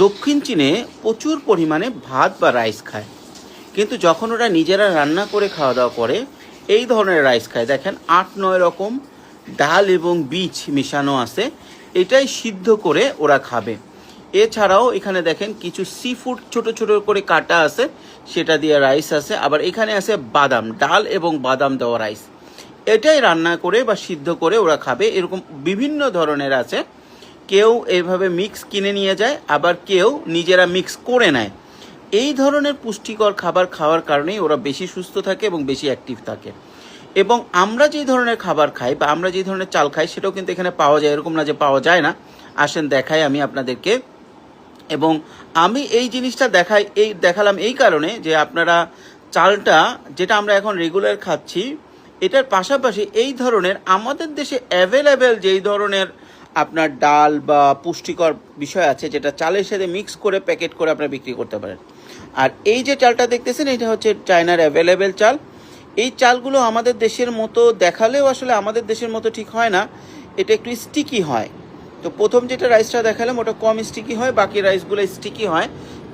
দক্ষিণ চীনে প্রচুর পরিমাণে ভাত বা রাইস খায়, কিন্তু যখন ওরা নিজেরা রান্না করে খাওয়া দাওয়া করে এই ধরনের রাইস খায়। দেখেন ৮-৯ রকম ডাল এবং বীজ মিশানো আছে, এটাই সিদ্ধ করে ওরা খাবে। এছাড়াও এখানে দেখেন কিছু সি ফুড ছোটো ছোটো করে কাটা আছে, সেটা দিয়ে রাইস আছে। আবার এখানে আছে বাদাম, ডাল এবং বাদাম দেওয়া রাইস, এটাই রান্না করে বা সিদ্ধ করে ওরা খাবে। এরকম বিভিন্ন ধরনের আছে। কেউ এইভাবে মিক্স কিনে নিয়ে যায়, আবার কেউ নিজেরা মিক্স করে নেয়। এই ধরনের পুষ্টিকর খাবার খাওয়ার কারণেই ওরা বেশি সুস্থ থাকে এবং বেশি অ্যাক্টিভ থাকে। এবং আমরা যে ধরনের খাবার খাই বা আমরা যে ধরনের চাল খাই সেটাও কিন্তু এখানে পাওয়া যায়, এরকম না যে পাওয়া যায় না। আসেন দেখাই আমি আপনাদেরকে। এবং আমি এই জিনিসটা দেখালাম এই কারণে যে আপনারা চালটা যেটা আমরা এখন রেগুলার খাচ্ছি, এটার পাশাপাশি এই ধরনের আমাদের দেশে অ্যাভেলেবেল যেই ধরনের আপনার ডাল বা পুষ্টিকর বিষয় আছে, যেটা চালের সাথে মিক্স করে প্যাকেট করে আপনারা বিক্রি করতে পারেন। আর এই যে চালটা দেখতেছেন, এটা হচ্ছে চায়নার অ্যাভেলেবেল চাল। এই চালগুলো আমাদের দেশের মতো দেখালেও আসলে আমাদের দেশের মতো ঠিক হয় না, এটা একটু স্টিকি হয়। তো প্রথম যেটা রাইসটা দেখালাম ওটা কম স্টিকি হয়, বাকি রাইসগুলো স্টিকি হয়।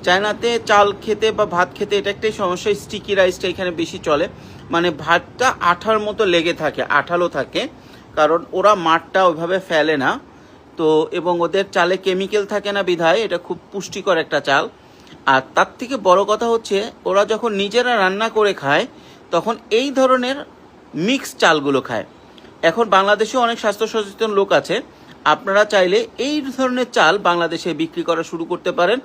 চায়নাতে চাল খেতে বা ভাত খেতে এটা একটাই সমস্যা, স্টিকি রাইসটা এখানে বেশি চলে। মানে ভাতটা আঠার মতো লেগে থাকে, আঠালো থাকে, কারণ ওরা মাঠটা ওইভাবে ফেলে না। তো এবং ওদের চালে কেমিক্যাল থাকে না বিধায় এটা খুব পুষ্টিকর একটা চাল। আর তার থেকে বড় কথা হচ্ছে ওরা যখন নিজেরা রান্না করে খায় তখন এই ধরনের মিক্স চালগুলো খায়। এখন বাংলাদেশেও অনেক স্বাস্থ্য সচেতন লোক আছে, আপনারা চাইলে এই ধরনের চাল বাংলাদেশে বিক্রি করা শুরু করতে পারেন।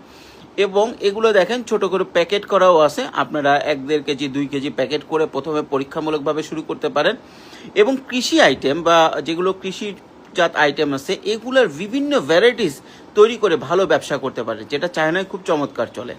এবং এগুলো দেখেন ছোট করে প্যাকেট করাও আছে, আপনারা 1-1.5 কেজি 2 কেজি প্যাকেট করে প্রথমে পরীক্ষামূলকভাবে শুরু করতে পারেন। এবং কৃষি আইটেম বা যেগুলো কৃষিজাত আইটেম আছে এগুলোর বিভিন্ন ভ্যারাইটিস তৈরি করে ভালো ব্যবসা করতে পারেন, যেটা চায়নায় খুব চমৎকার চলে।